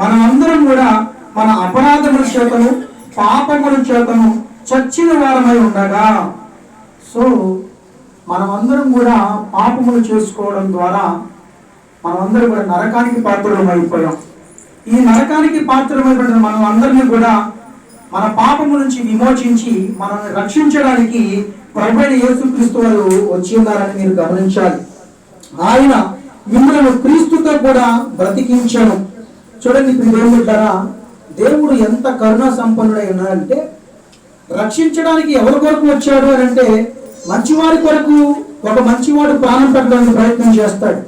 మనమందరం కూడా మన అపరాధముల చేతను పాపముల చేతను చచ్చిన వారమై ఉండగా, సో మనమందరం కూడా పాపములు చేసుకోవడం ద్వారా మనమందరం కూడా నరకానికి పాత్రమైపోయాం. ఈ నరకానికి పాత్రమైపోయిన మనం అందరినీ కూడా మన పాపము నుంచి విమోచించి మనల్ని రక్షించడానికి ప్రభువైన యేసుక్రీస్తు వారు వచ్చి ఉన్నారని మీరు గమనించాలి. ఆయన మిమ్మల్ని క్రీస్తుతో కూడా బ్రతికించను. చూడండి ప్రియమిత్రులారా, దేవుడు ఎంత కరుణా సంపన్నుడై ఉన్నాడంటే, రక్షించడానికి ఎవరి కొరకు వచ్చాడు అని అంటే, మంచివారి కొరకు ఒక మంచివాడు ప్రాణం పెట్టడానికి ప్రయత్నం చేస్తాడు,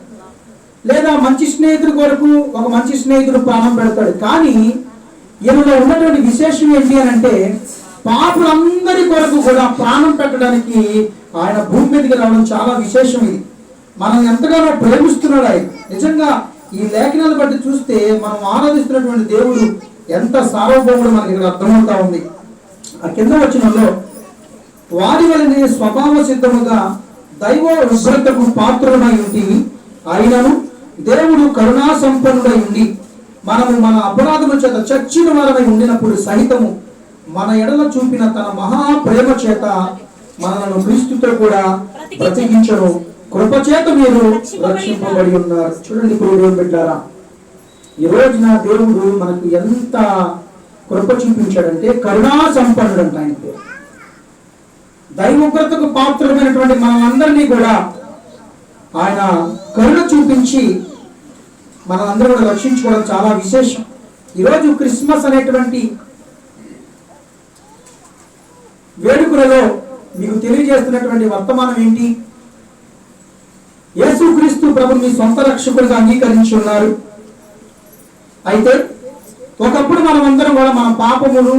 లేదా మంచి స్నేహితుడి కొరకు ఒక మంచి స్నేహితుడు ప్రాణం పెడతాడు. కానీ ఈయనలో ఉన్నటువంటి విశేషం ఏంటి అని అంటే, పాపులందరి కొరకు కూడా ప్రాణం పెట్టడానికి ఆయన భూమి మీదకి రావడం చాలా విశేషం. ఇది మనం ఎంతగానో ప్రేమిస్తున్నాడు ఆయన. నిజంగా ఈ లేఖనాలు బట్టి చూస్తే మనం ఆరాధిస్తున్నటువంటి దేవుడు ఎంత సార్వభౌముడు మనకి ఇక్కడ అర్థమవుతా ఉంది. ఆ కింద వచనంలో, వారి వలనే స్వభావ సిద్ధముగా దైవ ఉగ్రతకు పాత్రులమై ఉండి ఆయనను దేవుడు కరుణా సంపన్నుడై ఉండి మనము మన అపరాధముల చేత చచ్చిన వారమై ఉండినప్పుడు సహితము మన ఎడల చూపిన తన మహా ప్రేమ చేత మనలను క్రీస్తుతో కూడా బ్రతికించను. కృపచేత మీరు రక్షింపబడి ఉన్నారు. చూడండి ప్రియమైన బిడ్డలారా, ఈ రోజున దేవుడు మనకు ఎంత కృప చూపించాడంటే, కరుణా సంపన్నుడు అంట ఆయన పేరు. దైవోగ్రతకు పాత్రమైనటువంటి మనందరినీ కూడా ఆయన కరుణ చూపించి మనందరూ కూడా రక్షించుకోవడం చాలా విశేషం. ఈరోజు క్రిస్మస్ అనేటువంటి వేడుకలలో మీకు తెలియజేస్తున్నటువంటి వర్తమానం ఏంటి? యేసుక్రీస్తు ప్రభు మీ సొంత రక్షకుడిగా అంగీకరించి ఉన్నారు. అయితే ఒకప్పుడు మనమందరం కూడా మన పాపములు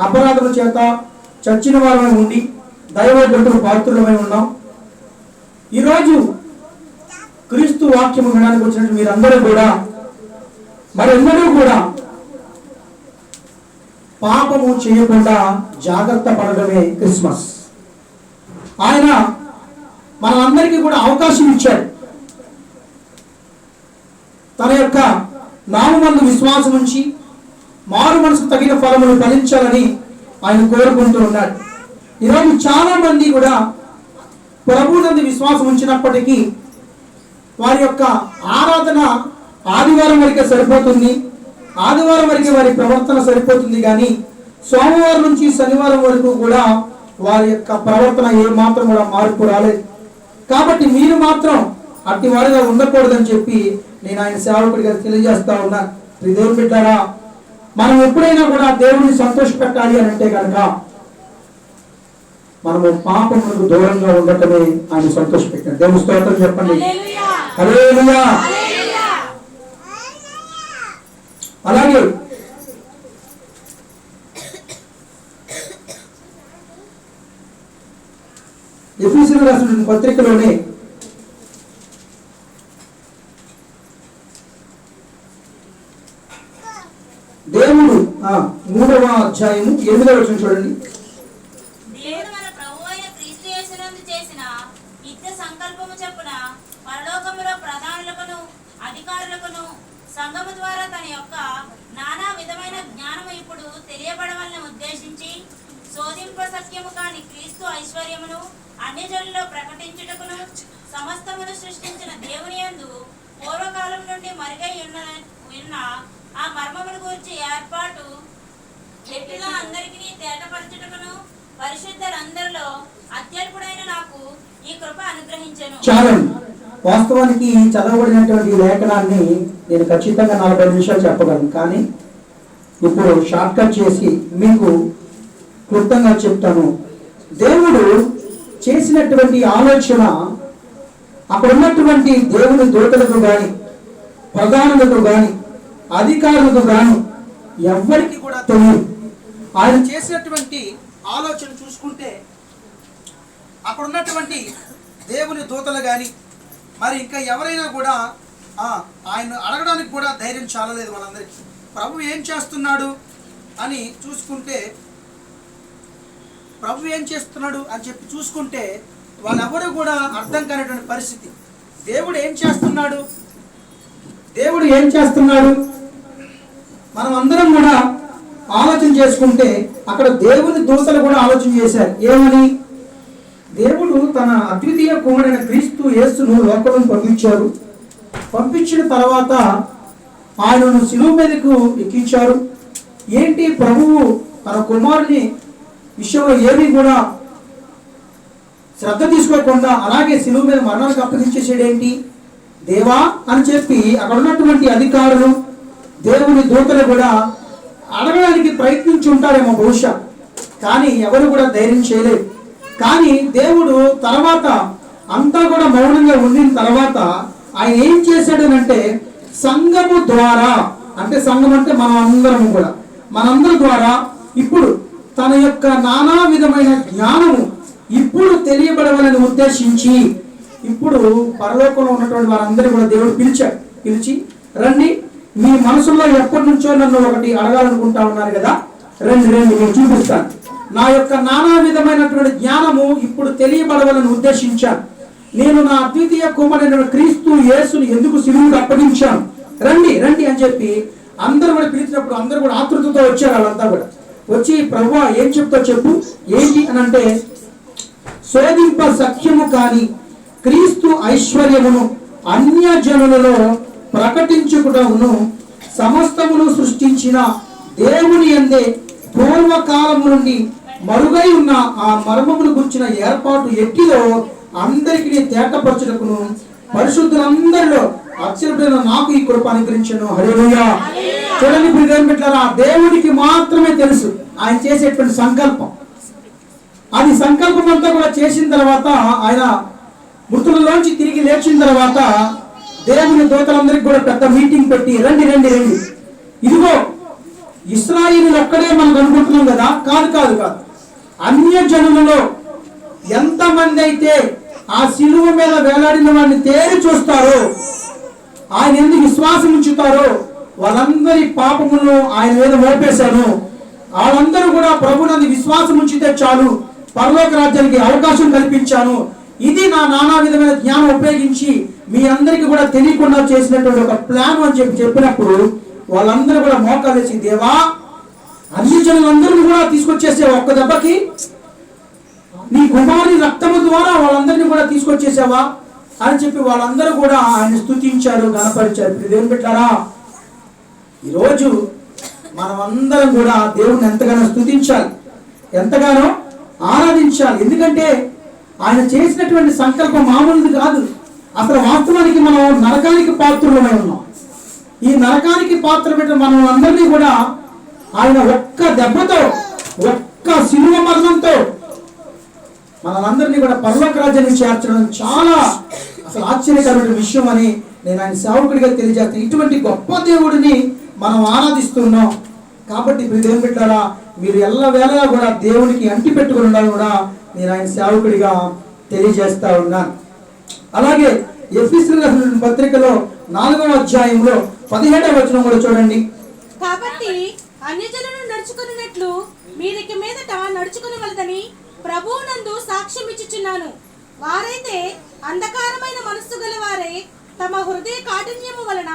అపరాధముల చేత చచ్చిన వారమై ఉండి దైవోగ్రతకు పాత్రులమై ఉన్నాం. ఈరోజు క్రీస్తు వాక్యము వినడానికి వచ్చినట్టు మీరందరూ కూడా మరెన్నడూ కూడా పాపము చేయకుండా జాగ్రత్త పడడమే క్రిస్మస్. ఆయన మనందరికీ కూడా అవకాశం ఇచ్చాడు. తన యొక్క నామమందు విశ్వాసం ఉంచి మారు మనసుకు తగిన ఫలములు ఫలించాలని ఆయన కోరుకుంటూ ఉన్నాడు. ఈరోజు చాలా మంది కూడా ప్రభువునందు విశ్వాసం ఉంచినప్పటికీ వారి యొక్క ఆరాధన ఆదివారం వరకే సరిపోతుంది, ఆదివారం వరకే వారి ప్రవర్తన సరిపోతుంది. కానీ సోమవారం నుంచి శనివారం వరకు కూడా వారి యొక్క ప్రవర్తన ఏ మాత్రం కూడా మార్పు రాలేదు. కాబట్టి మీరు మాత్రం అట్టి వారిగా ఉండకూడదని చెప్పి నేను ఆయన సేవకుడిగా తెలియజేస్తా ఉన్నాను. దేవుని బిడ్డారా, మనం ఎప్పుడైనా కూడా దేవుడిని సంతోష పెట్టాలి అని అంటే కనుక మనము పాపములకు దూరంగా ఉండటమే ఆయన సంతోష పెట్టాడు. దేవుని స్తోత్రం చెప్పండి. హల్లెలూయా. అలాగే ఎఫెసీయులకు రాసిన పత్రికలోనే దేవుడు 3వ అధ్యాయము 8వ వచనం చూడండి. దేవుడు మన ప్రభువైన క్రీస్తు యేసునందు చేసిన నిత్య సంకల్పము చొప్పున పరలోకములో ప్రధానులకును అధికారులకును సంఘము ద్వారా తన యొక్క నానా విధమైన జ్ఞానము ఇప్పుడు తెలియబడవలన ఉద్దేశించి శోధింప సత్యము కాని క్రీస్తు ఐశ్వర్యమును అన్యజనుల్లో ప్రకటించుటకును సమస్తమును సృష్టించిన దేవుని యందు పూర్వకాలం నుండి మరుగై ఉన్న ఆ మర్మమును గురించి ఏర్పాటు ఎట్టిగా అందరికీ తేటపరచుటకును పరిశుద్ధులందరిలో అత్యల్పుడైన నాకు ఈ కృప అనుగ్రహించెను. చాలండి. వాస్తవానికి చదవబడినటువంటి లేఖనాన్ని నేను ఖచ్చితంగా 40 నిమిషాలు చెప్పగలను. కానీ ఇప్పుడు షార్ట్ కట్ చేసి మీకు క్లుప్తంగా చెప్తాను. దేవుడు చేసినటువంటి ఆలోచన అక్కడ ఉన్నటువంటి దేవుని దూతలకు కానీ ప్రధానులకు కానీ అధికారులకు కానీ ఎవ్వరికి కూడా తెలియదు. ఆయన చేసినటువంటి ఆలోచన చూసుకుంటే అక్కడ ఉన్నటువంటి దేవుని దూతలు కానీ మరి ఇంకా ఎవరైనా కూడా ఆయన అడగడానికి కూడా ధైర్యం చాలలేదు మనందరికీ. ప్రభు ఏం చేస్తున్నాడు అని చూసుకుంటే, ప్రభు ఏం చేస్తున్నాడు అని చెప్పి చూసుకుంటే వాళ్ళెవరూ కూడా అర్థం కానటువంటి పరిస్థితి. దేవుడు ఏం చేస్తున్నాడు, దేవుడు ఏం చేస్తున్నాడు చేసుకుంటే అక్కడ దేవుని దూతలు కూడా ఆలోచన చేశారు. ఏమని? దేవుడు తన అద్వితీయ కుమారుడైన క్రీస్తు యేసును లోకంలో పంపించారు. పంపించిన తర్వాత ఆయనను శిలువ మీదకు ఎక్కించారు. ఏంటి, ప్రభువు తన కుమారుని విషయంలో ఏమీ కూడా శ్రద్ధ తీసుకోకుండా అలాగే శిలువ మీద మరణానికి అప్పగించేసాడేంటి దేవా అని చెప్పి అక్కడ ఉన్నటువంటి అధికారులు, దేవుని దూతలు కూడా అడగడానికి ప్రయత్నించి ఉంటారేమో బహుశా, కానీ ఎవరు కూడా ధైర్యం చేయలేదు. కానీ దేవుడు తర్వాత అంతా కూడా మౌనంగా ఉండిన తర్వాత ఆయన ఏం చేశాడు అంటే సంఘము ద్వారా, అంటే సంఘం అంటే మనందరి ద్వారా ఇప్పుడు తన యొక్క నానా విధమైన జ్ఞానము ఇప్పుడు తెలియబడవాలని ఉద్దేశించి ఇప్పుడు పరలోకంలో ఉన్నటువంటి వారందరూ కూడా దేవుడు పిలిచి రండి, మీ మనసులో ఎప్పటి నుంచో నన్ను ఒకటి అడగాలనుకుంటా ఉన్నారు కదా, రండి నేను చూపిస్తాను. నా యొక్క నానా విధమైనటువంటి జ్ఞానము ఇప్పుడు తెలియబడవాలని ఉద్దేశించాను. నేను నా అద్వితీయ కుమారుడైన క్రీస్తు యేసుని ఎందుకు శిలువకు అప్పగించాను, రండి రండి అని చెప్పి అందరూ కూడా పిలిచినప్పుడు అందరూ కూడా ఆతృతతో వచ్చారు. వాళ్ళంతా కూడా వచ్చి ప్రభువా ఏం చెప్తా చెప్పు, ఏంటి అని అంటే, శోధింప సఖ్యము కాని క్రీస్తు ఐశ్వర్యమును అన్యజనులలో ప్రకటించుటను సమస్తమును సృష్టించిన దేవుని యందే పూర్వకాలము నుండి మరుగై ఉన్న ఆ మర్మమును గుర్చిన ఏర్పాటు ఎట్టిదో అందరికీ తేటపరచుటకును పరిశుద్ధులందరిలో అక్షరమైన నాకు ఈ కృప అనుగ్రహించను. హల్లెలూయా. చూడండి ప్రియమైన బిడ్డలారా, దేవుడికి మాత్రమే తెలుసు ఆయన చేసేటువంటి సంకల్పం. అది సంకల్పం అంతా కూడా చేసిన తర్వాత ఆయన మృతులలోంచి తిరిగి లేచిన తర్వాత దేవుని దూతలందరికీ కూడా పెద్ద మీటింగ్ పెట్టి రండి రండి రండి, ఇదిగో ఇశ్రాయేలు ఒక్కడే మనం అనుకుంటున్నాం కదా, కాదు అన్య జనులలో ఎంతమంది అయితే ఆ శిలువ మీద వేలాడిన వాడిని తేరి చూస్తారో, ఆయన ఎందుకు విశ్వాసం ఉంచుతారో వాళ్ళందరి పాపములను ఆయన మీద మోపేశాను. వాళ్ళందరూ కూడా ప్రభునందు విశ్వాసం ఉంచితే చాలు, పరలోక రాజ్యానికి అవకాశం కల్పించాను. ఇది నా నానా విధమైన జ్ఞానం ఉపయోగించి మీ అందరికీ కూడా తెలియకుండా చేసినటువంటి ఒక ప్లాన్ అని చెప్పినప్పుడు వాళ్ళందరూ కూడా మోకాలేసి, దేవా అన్ని జనులందరూ కూడా తీసుకొచ్చేసే ఒక్క దెబ్బకి, నీ కుమారుని రక్తము ద్వారా వాళ్ళందరినీ కూడా తీసుకొచ్చేసావా అని చెప్పి వాళ్ళందరూ కూడా ఆయన స్తుతించారు, గణపరిచారు. దేవుని బిడ్డలారా, ఈరోజు మనమందరం కూడా దేవుని ఎంతగానో స్తుతించాలి, ఎంతగానో ఆరాధించాలి. ఎందుకంటే ఆయన చేసినటువంటి సంకల్పం మామూలుది కాదు. అసలు వాస్తవానికి మనం నరకానికి పాత్రులమై ఉన్నాం. ఈ నరకానికి పాత్ర పెట్టిన మనం అందరినీ కూడా ఆయన ఒక్క దెబ్బతో, ఒక్క శిలువ మరణంతో మనందరినీ కూడా పరలోక రాజ్యానికి చేర్చడం చాలా అసలు ఆశ్చర్యకరమైన విషయం అని నేను ఆయన సేవకుడిగా తెలియజేస్తాను. ఇటువంటి గొప్ప దేవుడిని మనం ఆరాధిస్తున్నాం. కాబట్టి ఇప్పుడు దేవుని బిడ్డలారా, మీరు ఎల్లవేళలా కూడా దేవునికి అంటి పెట్టుకుని ఉండాలని కూడా నేను ఆయన సేవకుడిగా తెలియజేస్తా ఉన్నాను. అలాగే ఎఫెసీయులకు రాసిన పత్రికలో 4వ అధ్యాయంలో 17వ వచనం కూడా చూడండి. కాబట్టి అన్యజనులు నడుచుకున్నట్లు మీరిక మీదట నడుచుకునవలదని ప్రభువునందు సాక్ష్యం ఇచ్చుచున్నాను. వారైతే అంధకారమైన మనస్సు గల వారే తమ హృదయ కాఠిన్యము వలన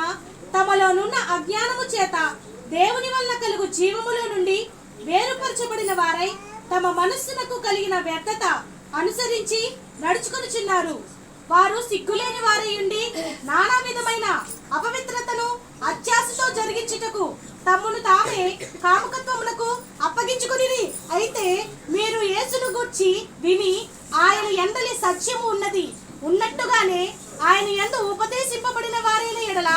తమలోనున్న అజ్ఞానము చేత దేవుని వలన కలుగు జీవములో నుండి వేరుపరచబడిన వారై తమ మనస్సునకు కలిగిన వ్యర్థత అనుసరించి నడుచుకొనుచున్నారు. వారు సిగ్గులేని వారయుండి నానా విధమైన అపవిత్రతను అత్యాశతో జరిగించుటకు తమ్మును తామే కాముకత్వములకు అప్పగించుకుని, అయితే మీరు యేసును గూర్చి విని ఆయన యందలి సత్యము ఉన్నది ఉన్నట్టుగానే ఆయన యందు ఉపదేశింపబడిన వారైన ఎడల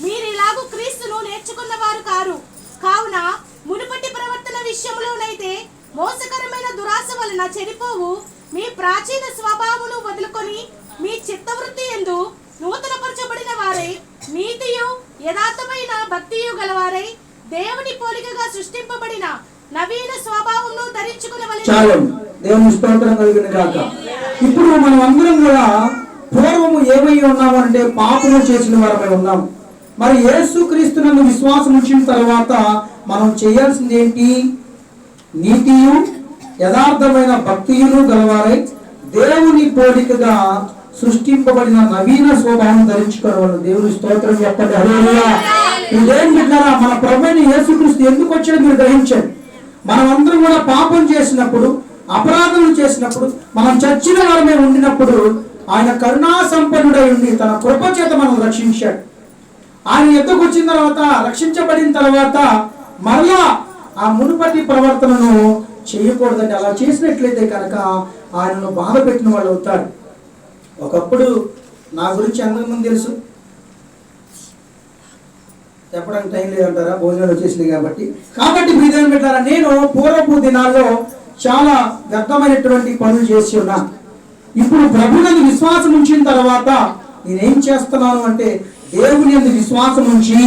మీరిలాగు క్రీస్తును నేర్చుకున్న వారు కారు. కావున మునుపటి ప్రవర్తన విషయంలోనైతే మోసకరమైన దురాశ వలన చెడిపోవు మీ ప్రాచీన స్వభావమును వదులుకొని మీ చిత్తవృత్తి యందు నూతనపరచబడిన వారై నీతియు యథార్థమైన భక్తియు గలవారై దేవుని పోలికగా సృష్టింపబడిన నవీన స్వభావమును ధరించుకునవలెను. చాలు, దేవుని స్తోత్రం కలుగును గాక. ఇప్పుడు మనం అందరం కూడా పూర్వము ఏమై ఉన్నాము అంటే పాపము చేసిన వారమై ఉన్నాము. మరి యేసుక్రీస్తునందు విశ్వాసం ఉంచిన తర్వాత మనం చేయాల్సింది ఏంటి? నీతియు యథార్థమైన భక్తియును గలవారై దేవుని పోలికగా సృష్టింపబడిన నవీన స్వభావం ధరించుకోవాలి. దేవుని స్తోత్రం చెప్పండి. హల్లెలూయా. ఇదేం బిడ్డలారా, మన ప్రభువైన యేసుక్రీస్తు ఎందుకు వచ్చాడో మీరు గ్రహించండి. మనమందరం కూడా పాపం చేసినప్పుడు, అపరాధం చేసినప్పుడు, మనం చచ్చిన వారమే ఉండినప్పుడు ఆయన కరుణా సంపన్నుడై ఉండి తన కృప చేత మనం రక్షించాడు. ఆయన ఎద్దకు వచ్చిన తర్వాత, రక్షించబడిన తర్వాత మరలా ఆ మునుపటి ప్రవర్తనను చేయకూడదండి. అలా చేసినట్లయితే కనుక ఆయనను బాధ పెట్టిన వాళ్ళు అవుతారు. ఒకప్పుడు నా గురించి ఎంతమంది తెలుసు? చెప్పడానికి టైం లేదంటారా? భోజనాలు వచ్చేసింది కాబట్టి మీరేం పెట్టారా? నేను పూర్వపు దినాల్లో చాలా వ్యర్థమైనటువంటి పనులు చేసి ఉన్నాను. ఇప్పుడు ప్రభువునందు విశ్వాసం ఉంచిన తర్వాత నేనేం చేస్తున్నాను అంటే, దేవుని యందు విశ్వాసం ఉంచి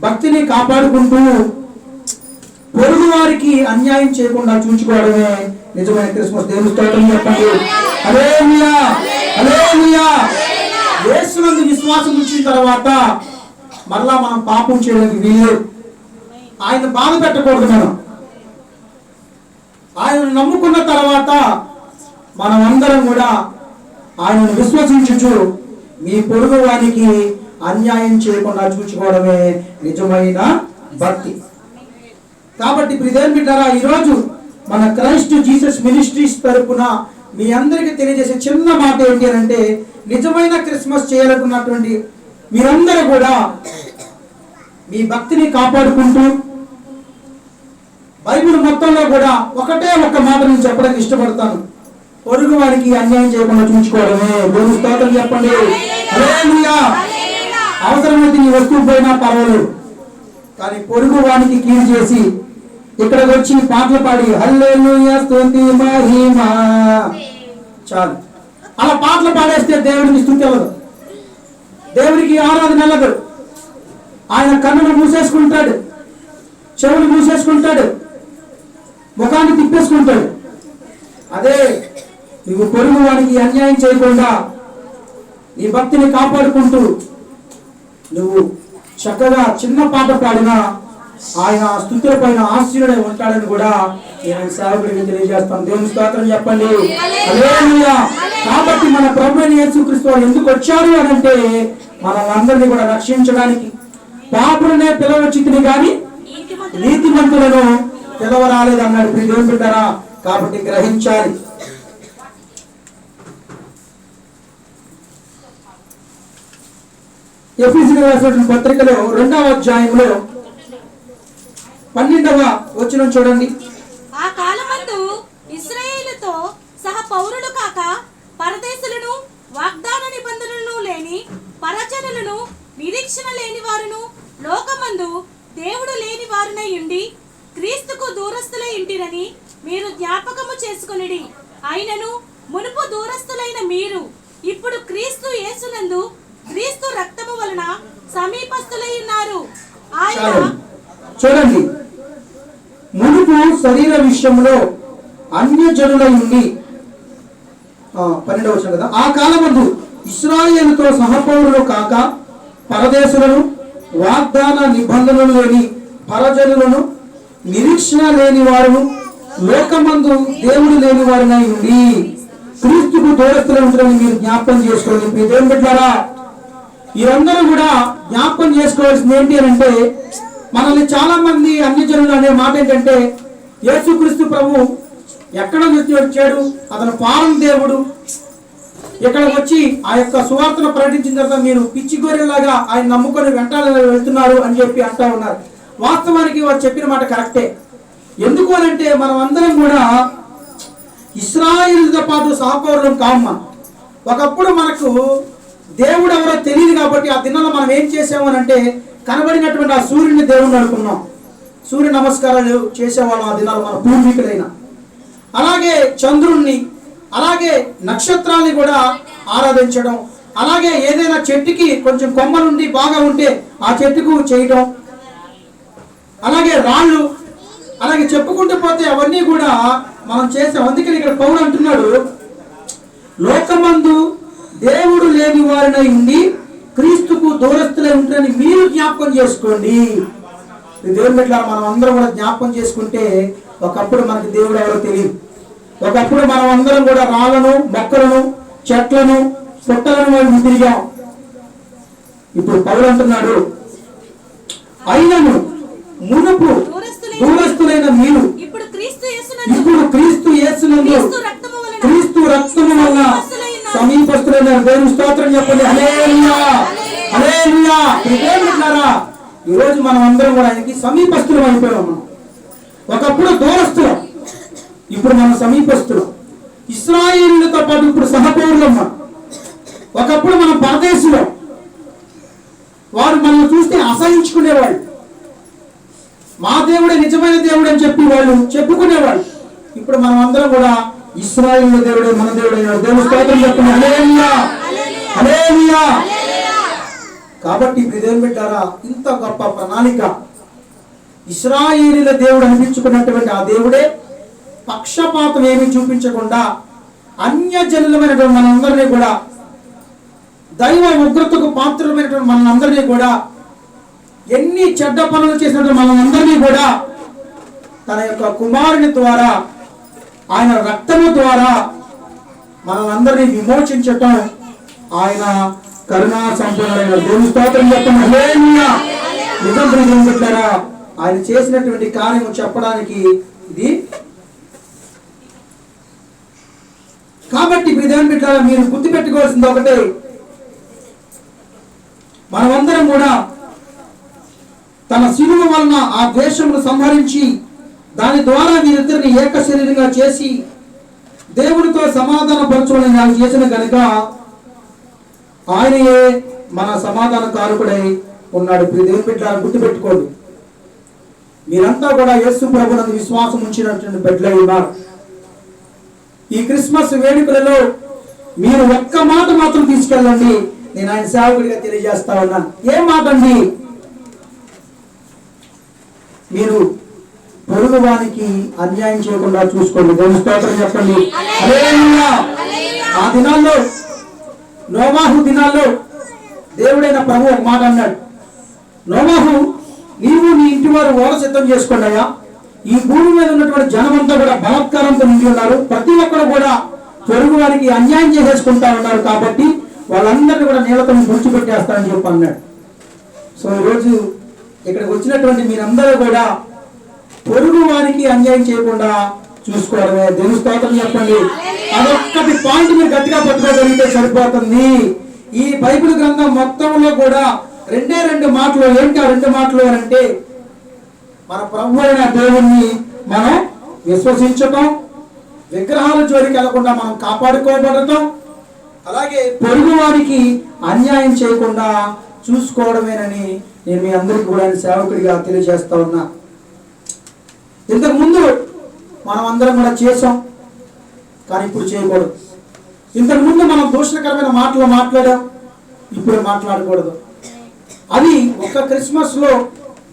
భక్తిని కాపాడుకుంటూ పొరుగు వారికి అన్యాయం చేయకుండా చూసుకోవడమే నిజమైన క్రిస్మస్. దేవుని స్తోత్రం చెప్పండి. హల్లెలూయా, హల్లెలూయా. యేసునందు విశ్వాసం ఉంచిన తర్వాత మరలా మనం పాపం చేయడానికి వీలు. ఆయన బాధ పెట్టకూడదు. ఆయనను నమ్ముకున్న తర్వాత మనం అందరం కూడా ఆయనను విశ్వసించుచు మీ పొరుగు వారికి అన్యాయం చేయకుండా చూసుకోవడమే నిజమైన భక్తి. కాబట్టి ప్రియమైన బిడ్డలారా, ఈరోజు మన క్రైస్ట్ జీసస్ మినిస్ట్రీస్ తరపున మీ అందరికీ తెలియజేసే చిన్న మాట ఏంటి అంటే, నిజమైన క్రిస్మస్ చేయాలనుకున్నటువంటి మీరందరూ కూడా మీ భక్తిని కాపాడుకుంటూ బైబిల్ మొత్తంలో కూడా ఒకే ఒక్క మాట నేను చెప్పడానికి ఇష్టపడతాను. పొరుగు వారికి అన్యాయం చేయకుండా చూసుకోవడమే. దేవుని స్తోత్రం చెప్పండి. హల్లెలూయా. అవసరమైతే నీ వస్తువు పోయినా పర్వాలేదు, కానీ పొరుగు వానికి కీడు చేసి ఇక్కడికి వచ్చి పాటలు పాడి హల్లెలూయా స్తుతి మహిమ చాలు. అలా పాటలు పాడేస్తే దేవుడికి స్తుతి వెళ్ళదు, దేవుడికి ఆరాధన వెళ్ళదు. ఆయన కన్నులు మూసేసుకుంటాడు, చెవులు మూసేసుకుంటాడు, ముఖాన్ని తిప్పేసుకుంటాడు. అదే నువ్వు పొరుగు వాడికి అన్యాయం చేయకుండా నీ భక్తిని కాపాడుకుంటూ నువ్వు చక్కగా చిన్న పాట పాడినా ఆయన స్తుతుల పైన ఆశీనుడై ఉంటాడని కూడా నేను సేవకుడికి తెలియజేస్తాను. దేవుని స్తోత్రం చెప్పండి. హల్లెలూయా. కాబట్టి మన ప్రభువైన యేసుక్రీస్తు ఎందుకు వచ్చారు అని అంటే, మనల్ని కూడా రక్షించడానికి. పాపులనే పిలవచ్చితిని కానీ నీతిమంతులను పిలవరాలేదు అన్నాడు. దేవుని బిడ్డరా, కాబట్టి గ్రహించాలి. ఎఫెసీయులకు రాసిన పత్రికలో 2వ అధ్యాయంలో 12వ వచనం చూడండి. ఆ కాలమందు ఇశ్రాయేలుతో సహ పౌరులు కాక పరదేశులను, వాగ్దాన నిబంధనలను లేని పరజనులను, నిరీక్షణ లేని వారును, లోకమందు దేవుడు లేని వారునై ఉండి క్రీస్తుకు దూరస్తులై ఇంటిరని మీరు జ్ఞాపకము చేసుకొనిడి. అయినను మునుపు దూరస్తులైన మీరు ఇప్పుడు క్రీస్తు యేసునందు క్రీస్తు రక్తము వలన సమీపస్తులై ఉన్నారు. ఆయన చూడండి, మునుపు శరీర విషయంలో అన్యజనులై ఉండి 12వ వచనం కదా, ఆ కాలమందు ఇశ్రాయేలుతో సహపౌరులు కాక పరదేశులను, వాగ్దాన నిబంధనలు లేని పరజనులను, నిరీక్షణ లేని వారును, లోకమందు దేవుడు లేని వారినై ఉండి క్రీస్తుకు దూరస్తులై ఉంటుందని మీరు జ్ఞాపకం చేసుకోండి. దేవుని బిడ్డలారా, వీరందరూ కూడా జ్ఞాపకం చేసుకోవాల్సింది ఏంటి అని అంటే, మనల్ని చాలా మంది అన్యజనులు అనే మాట ఏంటంటే, యేసుక్రీస్తు ప్రభు ఎక్కడ నుంచి వచ్చాడు, అతను పాలన దేవుడు, ఇక్కడ వచ్చి ఆ యొక్క సువార్తను ప్రకటించిన తర్వాత మీరు పిచ్చి గొర్రెలాగా ఆయన నమ్ముకొని వెంటాల వెళ్తున్నారు అని చెప్పి అంటా ఉన్నారు. వాస్తవానికి వారు చెప్పిన మాట కరెక్టే. ఎందుకు అని అంటే, మనం అందరం కూడా ఇశ్రాయేలుతో పాటు సహపౌరులం కాము. మనం ఒకప్పుడు మనకు దేవుడు ఎవరో తెలియదు కాబట్టి ఆ దినాల్లో మనం ఏం చేసాము అని అంటే, కనబడినటువంటి ఆ సూర్యుని దేవుడిని అనుకున్నాం, సూర్య నమస్కారాలు చేసేవాళ్ళం ఆ దినాలు మన పూర్వీకులైన. అలాగే చంద్రుణ్ణి, అలాగే నక్షత్రాల్ని కూడా ఆరాధించడం, అలాగే ఏదైనా చెట్టుకి కొంచెం కొమ్మలుండి బాగా ఉంటే ఆ చెట్టుకు చేయటం, అలాగే రాళ్ళు, అలాగే చెప్పుకుంటూ పోతే అవన్నీ కూడా మనం చేసాం. అందుకని ఇక్కడ పౌలు అంటున్నాడు, లోకమందు దేవుడు లేని వారినై ఉండి క్రీస్తుకు దూరస్తులై ఉంటారని మీరు జ్ఞాపకం చేసుకోండి. దేవుని బిడ్డలారా, మనం అందరం కూడా జ్ఞాపకం చేసుకుంటే, ఒకప్పుడు మనకి దేవుడు ఎవరో తెలియదు. ఒకప్పుడు మనం అందరం కూడా రాళ్ళను, మొక్కలను, చెట్లను, పుట్టలను వైపు తిరిగాం. ఇప్పుడు పౌలు అంటున్నాడు, అయినను మునుపు దూరస్తులై అయిన మీరు ఇప్పుడు క్రీస్తు యేసునందు క్రీస్తు రక్తము వలన సమీపస్తులైన దేవుని స్తోత్రం చెప్పండి. హల్లెలూయా హల్లెలూయా. ప్రియమైనవారా, ఈ రోజు మనం అందరం కూడా ఆయనకి సమీపస్తులం అయిపోయాం. మనం ఒకప్పుడు దూరస్తులం, ఇప్పుడు మనం సమీపస్తులం. ఇశ్రాయేలీయులతో పాటు ఇప్పుడు సహపౌరులం. మనం ఒకప్పుడు మనం పరదేశులం, వారు మనల్ని చూస్తే అసహించుకునేవాళ్ళు. మా దేవుడే నిజమైన దేవుడు అని చెప్పి వాళ్ళు చెప్పుకునేవాళ్ళు. ఇప్పుడు మనం అందరం కూడా ఇశ్రాయేలు దేవుడే మన దేవుడే దేవుని స్తోత్రం చెప్పండి. హల్లెలూయా హల్లెలూయా. కాబట్టి దేవుని బిడ్డారా, ఇంత గొప్ప ప్రణాళిక ఇశ్రాయేలీల దేవుడు అనిపించుకున్నటువంటి ఆ దేవుడే పక్షపాతం ఏమీ చూపించకుండా అన్యజనులమైనటువంటి మనందరినీ కూడా, దైవ ఉగ్రతకు పాత్రమైనటువంటి మనందరినీ కూడా, ఎన్ని చెడ్డ పనులు చేసినటువంటి మనందరినీ కూడా తన యొక్క కుమారుని ద్వారా, ఆయన రక్తము ద్వారా మనందరినీ విమోచించటం ఆయన కరుణా సంపన్నుడైన దేవుని స్తోత్రం చెప్పండి. హల్లెలూయా. నిజం ప్రియం బిడ్డలారా, ఆయన చేసినటువంటి కార్యము చెప్పడానికి ఇది. కాబట్టి దేవుని బిడ్డలారా, మీరు గుర్తుపెట్టుకోవాల్సింది ఒకటే, మనమందరం కూడా తన శిలువ వలన ఆ ద్వేషమును సంహరించి దాని ద్వారా వీరిద్దరిని ఏక శరీరంగా చేసి దేవుడితో సమాధాన పరచుకోవాలని ఆయన చేసిన కనుక ఆయనయే మన సమాధాన కారకుడై ఉన్నాడు. దేవుని బిడ్డలారా, గుర్తుపెట్టుకోండి, మీరంతా కూడా యేసు ప్రభువునందు విశ్వాసం ఉంచినటువంటి బిడ్డలై ఉన్నారు. ఈ క్రిస్మస్ వేడుకలలో మీరు ఒక్క మాట మాత్రం తీసుకెళ్ళండి. నేను ఆయన సేవకుడిగా తెలియజేస్తా ఉన్నాను. ఏ మాట అండి? మీరు పొరుగువానికి అన్యాయం చేయకుండా చూసుకోండి. దేవుని స్తోత్రం చెప్పండి. హల్లెలూయా. ఆ దినాల్లో, నోవాహు దినాల్లో దేవుడైన ప్రభు ఒక మాట అన్నాడు, నోవాహు, నీవు నీ ఇంటి వారు ఓడ సిద్ధం చేసుకోండియా. ఈ భూమి మీద ఉన్నటువంటి జనమంతా కూడా బలాత్కారంతో నిండి ఉన్నారు. ప్రతి ఒక్కరు కూడా పొరుగు వారికి అన్యాయం చేసేసుకుంటా ఉన్నారు. కాబట్టి వాళ్ళందరినీ కూడా నీళ్ళతో ముడిచిపెట్టేస్తారని చెప్పి అన్నాడు. సో ఈరోజు ఇక్కడికి వచ్చినటువంటి మీరందరూ కూడా పొరుగు వారికి అన్యాయం చేయకుండా చూసుకోవడమే. దేవుని స్తోత్రం చెప్పండి. అదొక్కటి పాయింట్ మీరు గట్టిగా పట్టుకోగలిగితే సరిపోతుంది. ఈ బైబిల్ గ్రంథం మొత్తంలో కూడా రెండే రెండు మాటలు. ఏంటి ఆ రెండు మాటలు అంటే, మన ప్రభు అయిన దేవుణ్ణి మనం విశ్వసించటం, విగ్రహాల జోలికి వెళ్లకుండా మనం కాపాడుకోబడటం, అలాగే పొరుగు వారికి అన్యాయం చేయకుండా చూసుకోవడమేనని నేను మీ అందరికీ కూడా సేవకుడిగా తెలియజేస్తా ఉన్నా. ఇంతకు ముందు మనం అందరం కూడా చేసాం, కానీ ఇప్పుడు చేయకూడదు. ఇంతకు ముందు మనం దూషణకరమైన మాటలు మాట్లాడాం, ఇప్పుడు మాట్లాడకూడదు. అది ఒక్క క్రిస్మస్ లో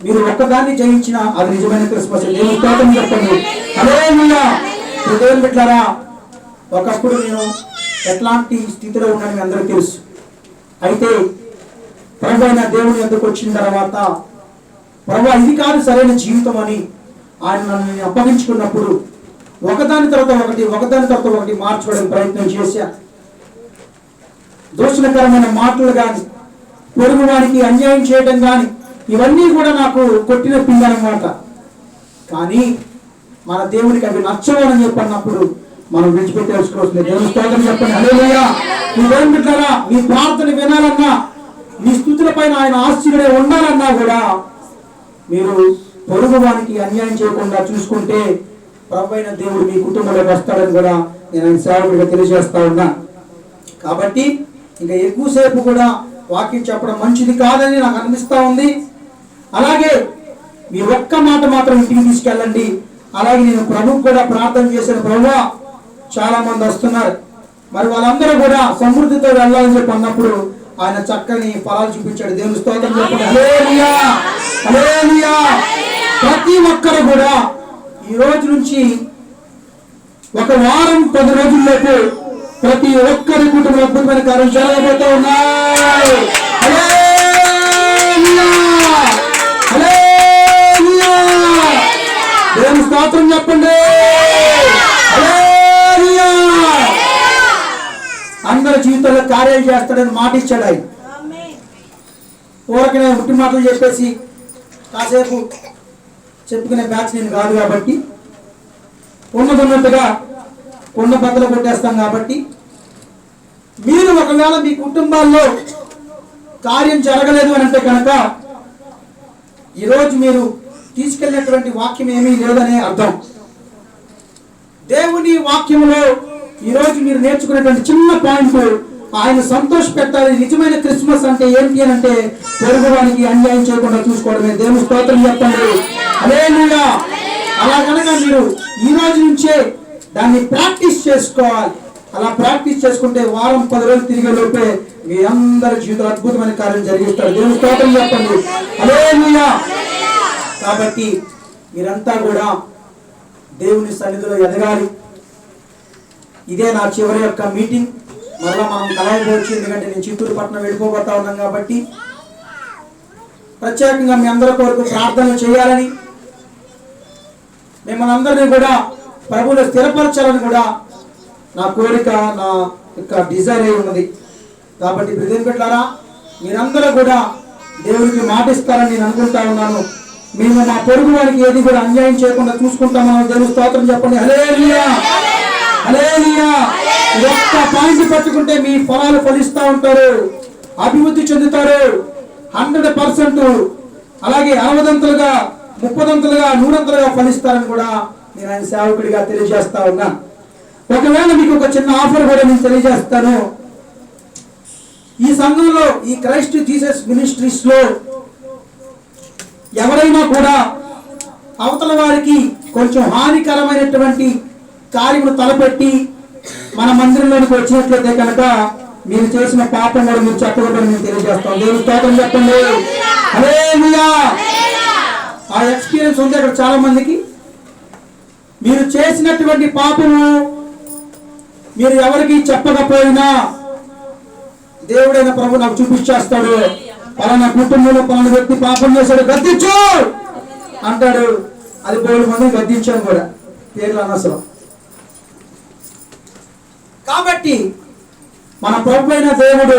మీరు ఒక్కదాన్ని జయించిన అది నిజమైన క్రిస్మస్. దేవుని స్తోత్రం చెప్పండి. హల్లెలూయా. దేవుని బిడ్డలారా, ఒకప్పుడు నేను ఎట్లాంటి స్థితిలో ఉన్నానని అందరికీ తెలుసు. అయితే ప్రభు అయిన దేవుని ఎందుకు వచ్చిన తర్వాత, ప్రభు ఇది కాదు సరైన జీవితం అని ఆయన నన్ను అప్పగించుకున్నప్పుడు ఒకదాని తర్వాత ఒకటి మార్చుకోవడానికి ప్రయత్నం చేశా. దూషణకరమైన మాటలు కానీ, పొరుగు వారికి అన్యాయం చేయడం కానీ, ఇవన్నీ కూడా నాకు కొట్టిన పిందనమాట. కానీ మన దేవునికి అవి నచ్చవని చెప్పన్నప్పుడు మనం విడిచిపెట్టి తెలుసుకోవాల్సింది. దేవుని స్తోత్రం చెప్పండి. హల్లెలూయా. మీ దేవుని బిడ్డలారా, మీ ప్రార్థన వినాలన్నా, మీ స్తుతుల పైన ఆయన ఆశ్చర్య ఉండాలన్నా కూడా మీరు పొరుగు వారికి అన్యాయం చేయకుండా చూసుకుంటే ప్రభు అయిన దేవుడు మీ కుటుంబంలోకి వస్తాడని కూడా నేను ఆయన సేవకుడిగా తెలియజేస్తా ఉన్నా. కాబట్టి ఇంకా ఎక్కువసేపు కూడా వాక్యం చెప్పడం మంచిది కాదని నాకు అనిపిస్తా ఉంది. అలాగే మీ ఒక్క మాట మాత్రం ఇంటికి తీసుకెళ్ళండి. అలాగే నేను ప్రభుకు కూడా ప్రార్థన చేసిన, ప్రభువా చాలా మంది వస్తున్నారు, మరి వాళ్ళందరూ కూడా సమృద్ధితో వెళ్ళాలని చెప్పి అన్నప్పుడు ఆయన చక్కని ఫలాలు చూపించాడు. దేవుని స్తోత్రం చెప్పండి. హల్లెలూయా హల్లెలూయా. ప్రతి ఒక్కరు కూడా ఈ రోజు నుంచి ఒక వారం 10 రోజుల్లోపు ప్రతి ఒక్కరి కుటుంబ అద్భుతమైన కార్యం జరగబోతూ ఉన్నాయి. దేవుని స్తోత్రం చెప్పండి. అందరి జీవితంలో కార్యాలు చేస్తాడని మాట ఇచ్చాడు ఆయన. ఊరకనే ఉట్టి మాటలు చెప్పేసి కాసేపు చెప్పుకునే బ్యాచ్ నేను కాదు కాబట్టి ఉన్నట్టుగా కొండ బద్దలు కొట్టేస్తాం కాబట్టి మీరు ఒకవేళ మీ కుటుంబాల్లో కార్యం జరగలేదు అని అంటే కనుక ఈరోజు మీరు తీసుకెళ్ళినటువంటి వాక్యం ఏమీ లేదనే అర్థం. దేవుని వాక్యంలో ఈరోజు మీరు నేర్చుకునేటువంటి చిన్న పాయింట్, ఆయన సంతోష పెట్టాలి. నిజమైన క్రిస్మస్ అంటే ఏంటి అని అంటే పొరుగువానికి అన్యాయం చేయకుండా చూసుకోవడమే. దేవుని స్తోత్రం చెప్పండి. హల్లెలూయా. అలా కనుక మీరు ఈ రోజు నుంచే దాన్ని ప్రాక్టీస్ చేసుకోవాలి. అలా ప్రాక్టీస్ చేసుకుంటే వారం 10 రోజులు తిరిగే లోపే మీ అందరి జీవితంలో అద్భుతమైన కార్యం జరిగిస్తారు. దేవుని స్తోత్రం చెప్పండి. హల్లెలూయా. కాబట్టి మీరంతా కూడా దేవుని సన్నిధిలో ఎదగాలి. ఇదే నా చివరి యొక్క మీటింగ్. మళ్ళా మనం కలవవచ్చు, ఎందుకంటే నేను చిత్తూరు పట్టణం వెళ్ళిపోబోతా ఉన్నాం కాబట్టి ప్రత్యేకంగా మీ అందరి కొరకు ప్రార్థనలు చేయాలని, మిమ్మల్ని అందరినీ కూడా ప్రభువులో స్థిరపరచాలని కూడా నా కోరిక, నా యొక్క డిజైర్ అయి ఉన్నది. కాబట్టి బ్రదర్ పెట్టారా, మీరందరూ కూడా దేవునికి మాటిస్తారని నేను అనుకుంటా ఉన్నాను. మేము మా పొరుగు వారికి ఏది కూడా అన్యాయం చేయకుండా చూసుకుంటామని దేవుని స్తోత్రం చెప్పండి. హల్లెలూయా. హల్లెలూయా. ఒక్క పాయింట్ పట్టుకుంటే మీ ఫలాలు ఫలిస్తూ ఉంటారు, అభివృద్ధి చెందుతారు 100%. అలాగే 60ంతలుగా 30ంతలుగా 100ంతలుగా ఫలిస్తారని కూడా నేను ఆయన సేవకుడిగా తెలియజేస్తా ఉన్నా. ఒకవేళ మీకు ఒక చిన్న ఆఫర్ కూడా నేను తెలియజేస్తాను. ఈ సంఘంలో, ఈ క్రైస్ట్ జీసస్ మినిస్ట్రీస్ లో ఎవరైనా కూడా అవతల వారికి కొంచెం హానికరమైనటువంటి కార్యములు తలపెట్టి మన మందిరంలోనికి వచ్చినట్లయితే కనుక మీరు చేసిన పాపం కూడా మీరు చెప్పకూడదని మేము తెలియజేస్తాం. దేవుని స్తోత్రం చెప్పండి. హల్లెలూయా. ఆ ఎక్స్పీరియన్స్ ఉంది అక్కడ చాలా మందికి. మీరు చేసినటువంటి పాపము మీరు ఎవరికి చెప్పకపోయినా దేవుడైన ప్రభు నాకు చూపించేస్తాడు. పలానా కుటుంబంలో పలానా వ్యక్తి పాపం చేశాడు, గద్దించు అంటాడు. అది 10 మందిని గద్దించాను కూడా, పేర్లు అనవసరం. కాబట్టి మన ప్రభు అయిన దేవుడు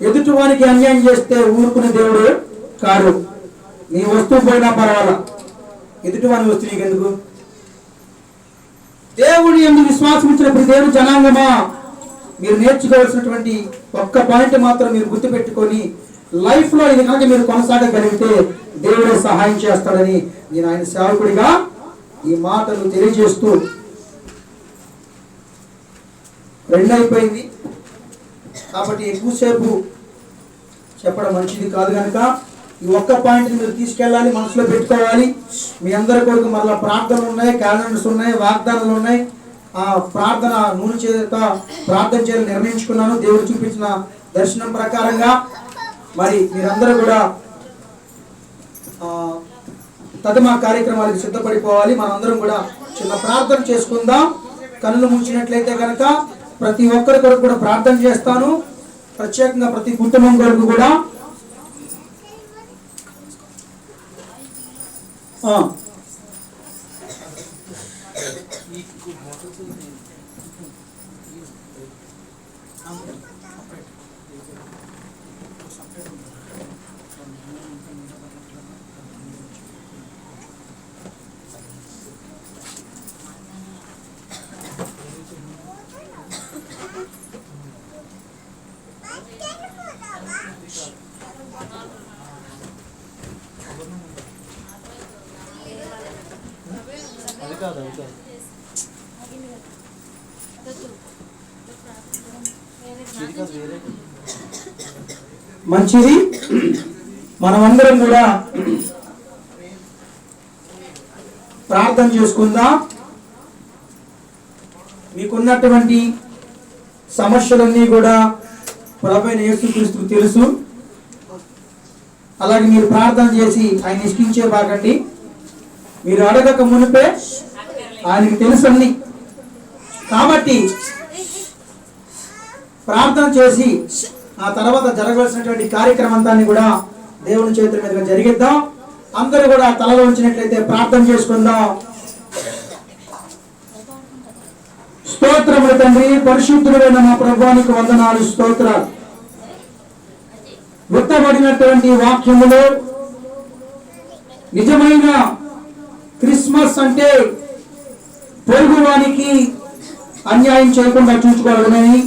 ఎదుటి వారికి అన్యాయం చేస్తే ఊరుకునే దేవుడు కాదు. నీ వస్తువు పోయినా పర్వాలా, ఎదుటి వాని వస్తువు నీకెందుకు? దేవుడి యందు విశ్వాసం ఇచ్చినప్పుడు దేవుని జనాంగమా, మీరు నేర్చుకోవాల్సినటువంటి ఒక్క పాయింట్ మాత్రం మీరు గుర్తుపెట్టుకొని లైఫ్ లో ఇది కనుక మీరు కొనసాగగలిగితే దేవుడే సహాయం చేస్తాడని నేను ఆయన సేవకుడిగా ఈ మాటలు తెలియజేస్తూ, 2 అయిపోయింది కాబట్టి ఎక్కువసేపు చెప్పడం మంచిది కాదు కనుక ఈ ఒక్క పాయింట్ మీరు తీసుకెళ్ళాలి, మనసులో పెట్టుకోవాలి. మీ అందరి కొరకు మరలా ప్రార్థనలు ఉన్నాయి, క్యాలెండర్స్ ఉన్నాయి, వాగ్దానాలు ఉన్నాయి. ఆ ప్రార్థన నూనె చేత ప్రార్థన చేయాలని నిర్ణయించుకున్నాను దేవుడు చూపించిన దర్శనం ప్రకారంగా. మరి మీరందరూ కూడా తదుమ కార్యక్రమాలకు సిద్ధపడిపోవాలి. మనందరం కూడా చిన్న ప్రార్థన చేసుకుందాం. కన్నులు మూసినట్లయితే కనుక ప్రతి ఒక్కరి కొరకు కూడా ప్రార్థన చేస్తాను. ప్రత్యేకంగా ప్రతి కుటుంబం కొరకు కూడా మంచిది. మనమందరం కూడా ప్రార్థన చేసుకుందాం. మీకున్నటువంటి సమస్యలన్నీ కూడా ప్రభువైన యేసుక్రీస్తుకు తెలుసు. అలాగే మీరు ప్రార్థన చేసి ఆయన ఇష్టించే బాగండి. మీరు అడగక మునిపే ఆయనకి తెలుసు అన్ని. కాబట్టి ప్రార్థన చేసి ఆ తర్వాత జరగవలసినటువంటి కార్యక్రమాన్ని కూడా దేవుని చేతుల మీదుగా జరిగిద్దాం. అందరూ కూడా తలలో ఉంచినట్లయితే ప్రార్థన చేసుకుందాం. స్తోత్రములు తండ్రి, పరిశుద్ధుడైన మా ప్రభువానికి వందనాలు, స్తోత్రాలు. విత్తబడినటువంటి వాక్యములో నిజమైన క్రిస్మస్ అంటే పొరుగువానికి అన్యాయం చేయకుండా చూసుకోవడమని,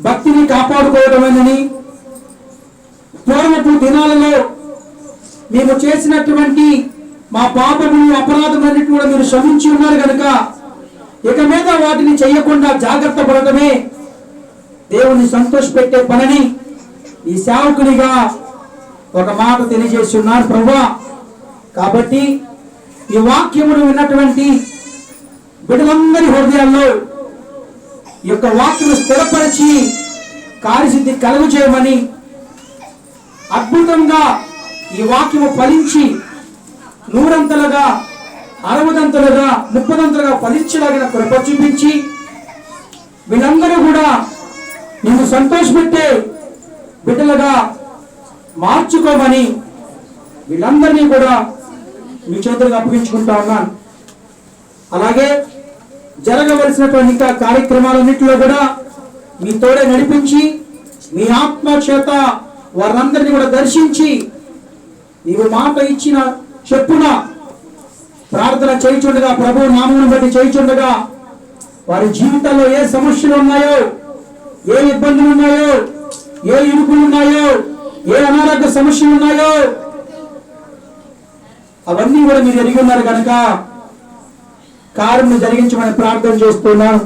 భక్తిని కాపాడుకోవడమని, పూర్వపు దినాలలో మేము చేసినటువంటి మా పాపములు అపరాధములన్నిటి కూడా మీరు క్షమించి ఉన్నారు కనుక ఇక మీద వాటిని చేయకుండా జాగ్రత్త పడటమే దేవుని సంతోషపెట్టే పనని ఈ సేవకునిగా ఒక మాట తెలియజేసి ఉన్నారు ప్రభువా. కాబట్టి ఈ వాక్యమును విన్నటువంటి బిడ్డలందరి హృదయాల్లో ఈ యొక్క వాక్యము స్థిరపరిచి కార్యసిద్ధి కలుగు చేయమని, అద్భుతంగా ఈ వాక్యము ఫలించి 100 60 30 ఫలించలాగిన కృప చూపించి వీళ్ళందరూ కూడా నిన్ను సంతోషపెట్టే బిడ్డలుగా మార్చుకోమని వీళ్ళందరినీ కూడా మీ చేతులకు అప్పగించుకుంటా ఉన్నాను. అలాగే జరగవలసినటువంటి ఇంకా కార్యక్రమాలన్నింటిలో కూడా మీ తోడే నడిపించి మీ ఆత్మ చేత వారందరినీ కూడా దర్శించి నీవు మాట ఇచ్చిన చెప్పున ప్రార్థన చేయుచుండగా, ప్రభు నామమును బట్టి చేయుచుండగా వారి జీవితాల్లో ఏ సమస్యలు ఉన్నాయో, ఏ ఇబ్బందులు ఉన్నాయో, ఏ ఇరుకులు ఉన్నాయో, ఏ అనారోగ్య సమస్యలు ఉన్నాయో అవన్నీ కూడా మీరు ఎరిగి ఉన్నారు కనుక కార్యం జరిగించమని ప్రార్థన చేస్తున్నాను.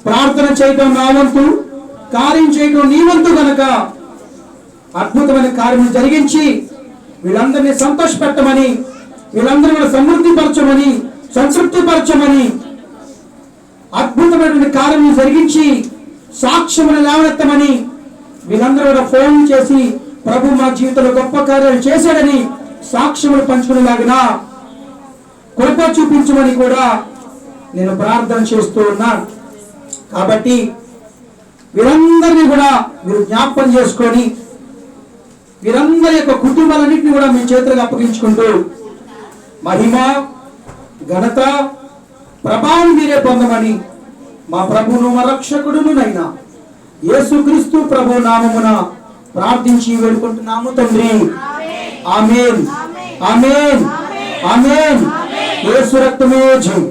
ప్రార్థన చేయటం నా వంతు, కార్యం చేయటం నీ వంతు కనుక అద్భుతమైన కార్యం జరిగించి వీళ్ళందరినీ సంతోషపెట్టమని, వీళ్ళందరూ కూడా సమృద్ధి పరచమని, సంతృప్తి పరచమని, అద్భుతమైనటువంటి కార్యం జరిగించి సాక్ష్యమును లేవనెత్తమని వీళ్ళందరూ కూడా ఫోన్ చేసి ప్రభు మా జీవితంలో గొప్ప కార్యాలు చేశాడని సాక్ష్యములు పంచుకునేలాగిన కృప చూపించమని కూడా నేను ప్రార్థన చేస్తూ ఉన్నాను. కాబట్టి వీరందరినీ కూడా మీరు జ్ఞాపకం చేసుకొని వీరందరి యొక్క కుటుంబాలన్నింటినీ కూడా మీ చేతులకు అప్పగించుకుంటూ మహిమ ఘనత ప్రభావం మీరే పొందమని మా ప్రభువును మా రక్షకుడునైనా యేసుక్రీస్తు ప్రభు నామమున ప్రార్థించి వేడుకుంటున్నాము తండ్రి. ఆమేన్, ఆమేన్, ఆమేన్. యేసు రక్తమే జయం,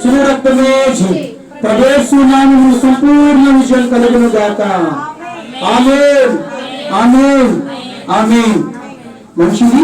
శిలువ రక్తమే జయం. ప్రభుయేసు నామమున సంపూర్ణ విజయం కలుగును గాక. ఆమేన్, ఆమేన్, ఆమేన్. మంచిది.